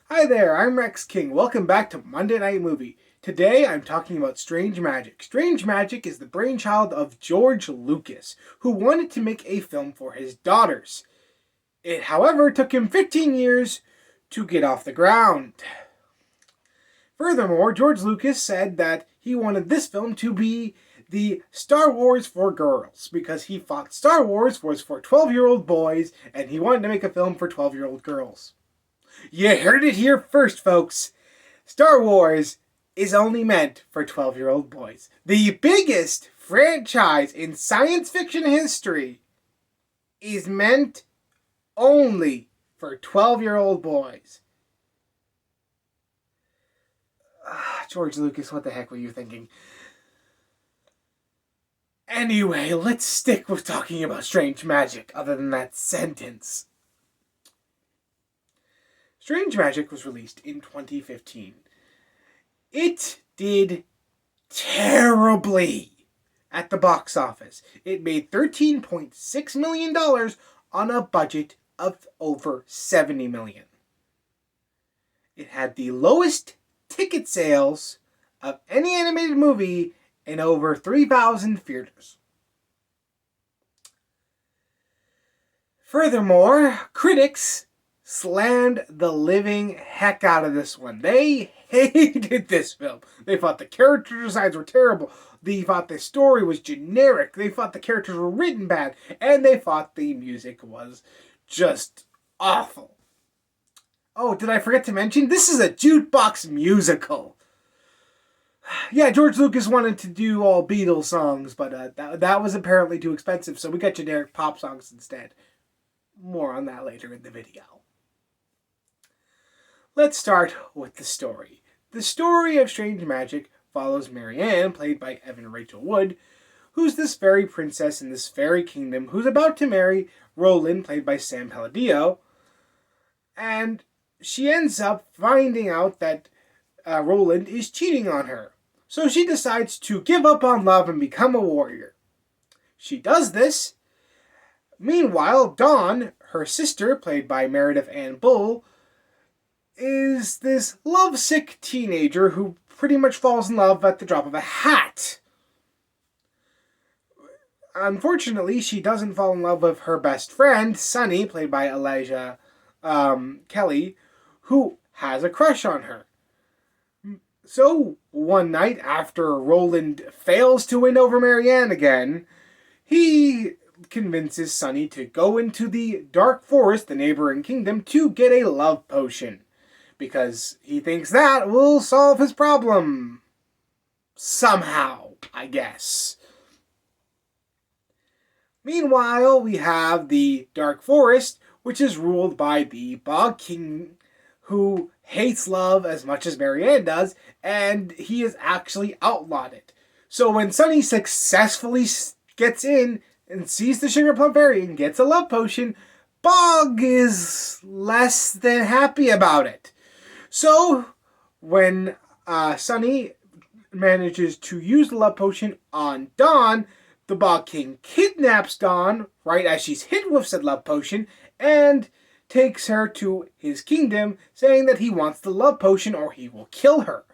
Hi there, I'm Rex King. Welcome back to Monday Night Movie. Today I'm talking about Strange Magic. Strange Magic is the brainchild of George Lucas, who wanted to make a film for his daughters. It, however, took him 15 years to get off the ground. Furthermore, George Lucas said that he wanted this film to be the Star Wars for girls because he thought Star Wars was for 12-year-old boys and he wanted to make a film for 12-year-old girls. You heard it here first, folks. Star Wars is only meant for 12-year-old boys. The biggest franchise in science fiction history is meant only for 12-year-old boys. George Lucas, what the heck were you thinking? Anyway, let's stick with talking about Strange Magic, other than that sentence. Strange Magic was released in 2015. It did terribly at the box office. It made $13.6 million on a budget of over $70 million. It had the lowest ticket sales of any animated movie in over 3,000 theaters. Furthermore, critics slammed the living heck out of this one. They hated this film. They thought the character designs were terrible. They thought the story was generic. They thought the characters were written bad. And they thought the music was just awful. Oh, did I forget to mention? This is a jukebox musical. Yeah, George Lucas wanted to do all Beatles songs, but that was apparently too expensive, so we got generic pop songs instead. More on that later in the video. Let's start with the story. The story of Strange Magic follows Marianne, played by Evan Rachel Wood, who's this fairy princess in this fairy kingdom who's about to marry Roland, played by Sam Palladio, and she ends up finding out that Roland is cheating on her. So she decides to give up on love and become a warrior. She does this. Meanwhile, Dawn, her sister, played by Meredith Ann Bull, is this lovesick teenager who pretty much falls in love at the drop of a hat. Unfortunately, she doesn't fall in love with her best friend, Sunny, played by Elijah Kelly, who has a crush on her. So, one night after Roland fails to win over Marianne again, he convinces Sunny to go into the Dark Forest, the neighboring kingdom, to get a love potion. Because he thinks that will solve his problem. Somehow, I guess. Meanwhile, we have the Dark Forest, which is ruled by the Bog King, who hates love as much as Marianne does, and he has actually outlawed it. So when Sunny successfully gets in and sees the Sugar Plum Fairy and gets a love potion, Bog is less than happy about it. So, when Sunny manages to use the love potion on Dawn, the Bog King kidnaps Dawn right as she's hit with said love potion and takes her to his kingdom, saying that he wants the love potion or he will kill her.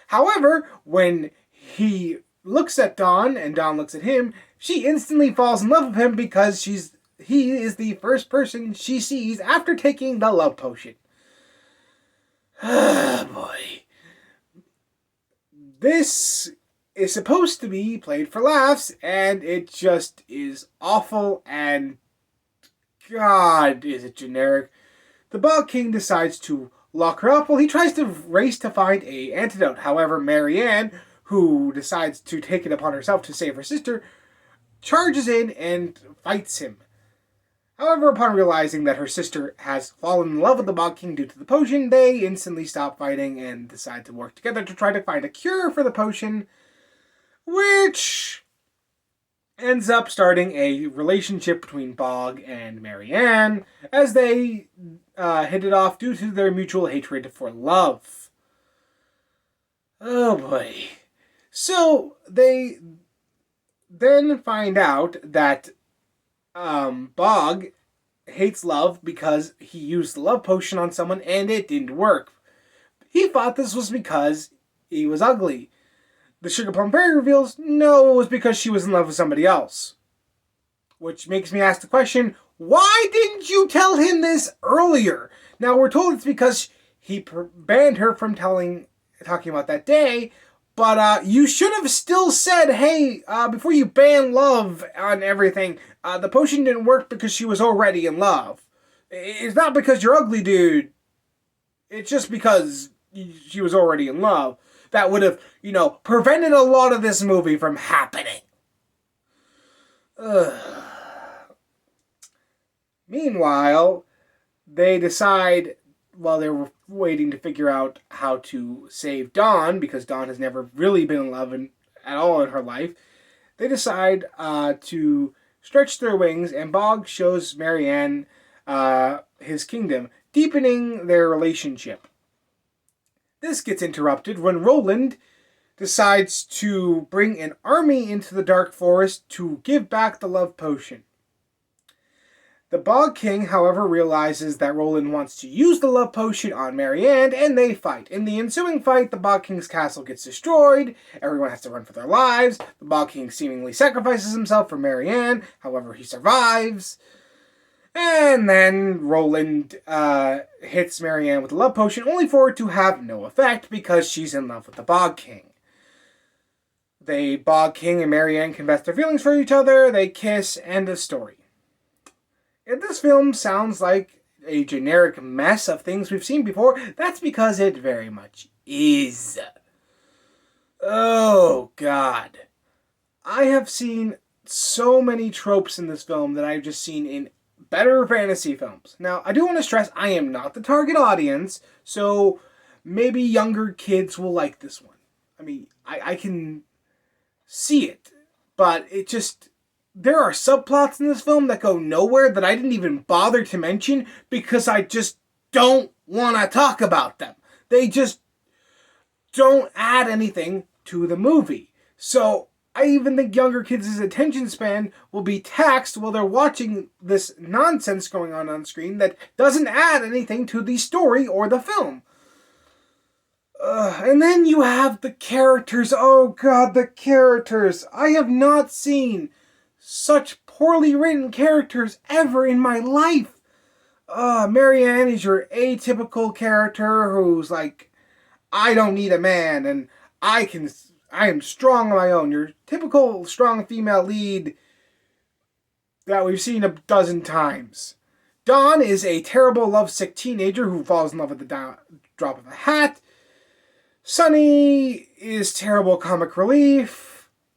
However, when he looks at Dawn and Dawn looks at him, she instantly falls in love with him because he is the first person she sees after taking the love potion. Ah, boy. This is supposed to be played for laughs, and it just is awful, and God, is it generic. The Bog King decides to lock her up while he tries to race to find an antidote. However, Marianne, who decides to take it upon herself to save her sister, charges in and fights him. However, upon realizing that her sister has fallen in love with the Bog King due to the potion, they instantly stop fighting and decide to work together to try to find a cure for the potion, which ends up starting a relationship between Bog and Marianne as they hit it off due to their mutual hatred for love. Oh boy. So they then find out that Bog hates love because he used the love potion on someone and it didn't work. He thought this was because he was ugly. The Sugar Plum Fairy reveals, no, it was because she was in love with somebody else. Which makes me ask the question, why didn't you tell him this earlier? Now, we're told it's because he banned her from talking about that day, but you should have still said, hey, before you ban love on everything, the potion didn't work because she was already in love. It's not because you're ugly, dude. It's just because she was already in love. That would have, prevented a lot of this movie from happening. Ugh. Meanwhile, they decide, while they were waiting to figure out how to save Dawn, because Dawn has never really been in love at all in her life, they decide to stretch their wings, and Bog shows Marianne his kingdom, deepening their relationship. This gets interrupted when Roland decides to bring an army into the Dark Forest to give back the love potion. The Bog King, however, realizes that Roland wants to use the love potion on Marianne, and they fight. In the ensuing fight, the Bog King's castle gets destroyed, everyone has to run for their lives, the Bog King seemingly sacrifices himself for Marianne, however he survives, and then Roland hits Marianne with the love potion, only for it to have no effect because she's in love with the Bog King. The Bog King and Marianne confess their feelings for each other, they kiss, end of story. If this film sounds like a generic mess of things we've seen before, that's because it very much is. Oh, God. I have seen so many tropes in this film that I've just seen in better fantasy films. Now, I do want to stress I am not the target audience, so maybe younger kids will like this one. I mean, I can see it, but it just... There are subplots in this film that go nowhere that I didn't even bother to mention because I just don't want to talk about them. They just don't add anything to the movie. So I even think younger kids' attention span will be taxed while they're watching this nonsense going on screen that doesn't add anything to the story or the film. And then you have the characters. Oh God, the characters. I have not seen such poorly written characters ever in my life. Marianne is your atypical character who's like, I don't need a man and I am strong on my own. Your typical strong female lead that we've seen a dozen times. Dawn is a terrible lovesick teenager who falls in love with the drop of a hat. Sunny is terrible comic relief.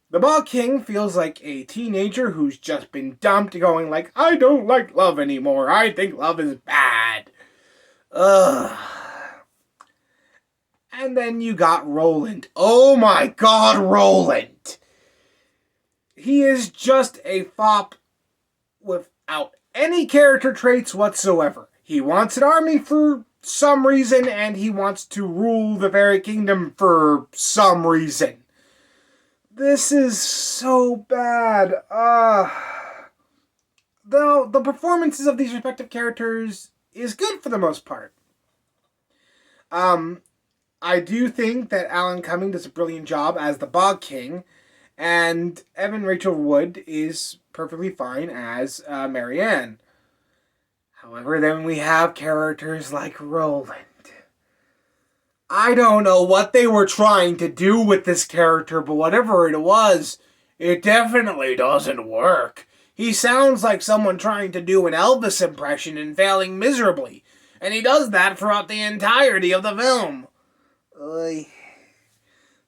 The Bog King feels like a teenager who's just been dumped, going like, I don't like love anymore. I think love is bad. Ugh. And then you got Roland. Oh my God, Roland. He is just a fop without any character traits whatsoever. He wants an army for some reason, and he wants to rule the Fairy Kingdom for some reason. This is so bad. Though the performances of these respective characters is good for the most part. I do think that Alan Cumming does a brilliant job as the Bog King, and Evan Rachel Wood is perfectly fine as Marianne. However, then we have characters like Roland. I don't know what they were trying to do with this character, but whatever it was, it definitely doesn't work. He sounds like someone trying to do an Elvis impression and failing miserably, and he does that throughout the entirety of the film. The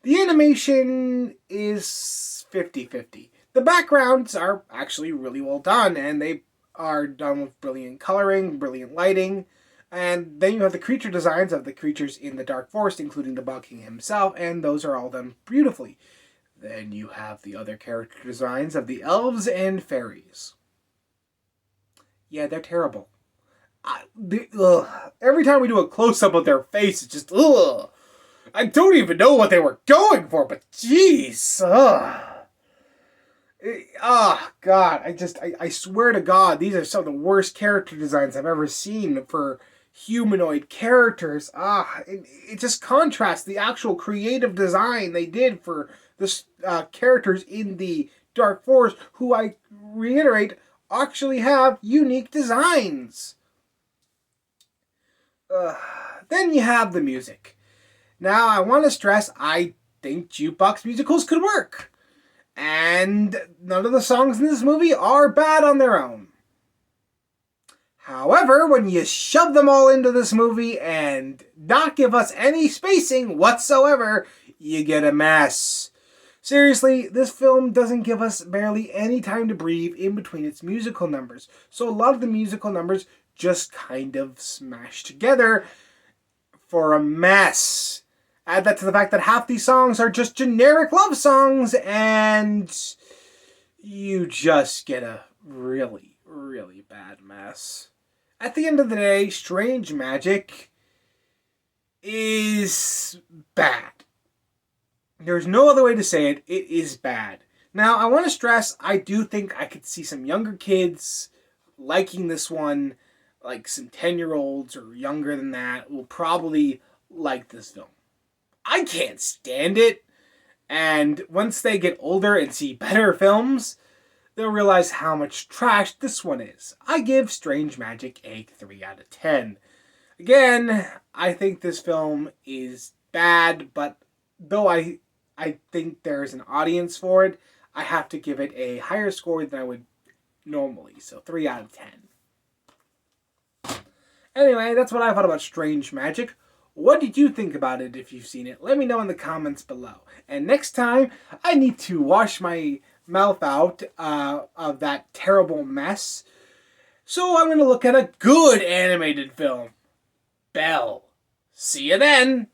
animation is 50-50. The backgrounds are actually really well done, and they are done with brilliant coloring, brilliant lighting. And then you have the creature designs of the creatures in the Dark Forest, including the Bog King himself, and those are all done beautifully. Then you have the other character designs of the elves and fairies. Yeah, they're terrible. Every time we do a close-up of their face, it's just, ugh. I don't even know what they were going for, but jeez. Oh God, I swear to God, these are some of the worst character designs I've ever seen for humanoid characters. It just contrasts the actual creative design they did for the characters in the Dark Forest, who I reiterate actually have unique designs. Uh, then you have the music. Now I want to stress, I think jukebox musicals could work. And none of the songs in this movie are bad on their own. However, when you shove them all into this movie and not give us any spacing whatsoever, you get a mess. Seriously, this film doesn't give us barely any time to breathe in between its musical numbers. So a lot of the musical numbers just kind of smash together for a mess. Add that to the fact that half these songs are just generic love songs, and you just get a really, really bad mess. At the end of the day, Strange Magic is bad. There's no other way to say it. It is bad. Now, I want to stress, I do think I could see some younger kids liking this one, like some 10-year-olds or younger than that, will probably like this film. I can't stand it. And once they get older and see better films, they'll realize how much trash this one is. I give Strange Magic a 3 out of 10. Again, I think this film is bad, but though I think there's an audience for it, I have to give it a higher score than I would normally. So 3 out of 10. Anyway, that's what I thought about Strange Magic. What did you think about it if you've seen it? Let me know in the comments below. And next time, I need to wash my mouth out of that terrible mess. So I'm going to look at a good animated film. Belle. See you then.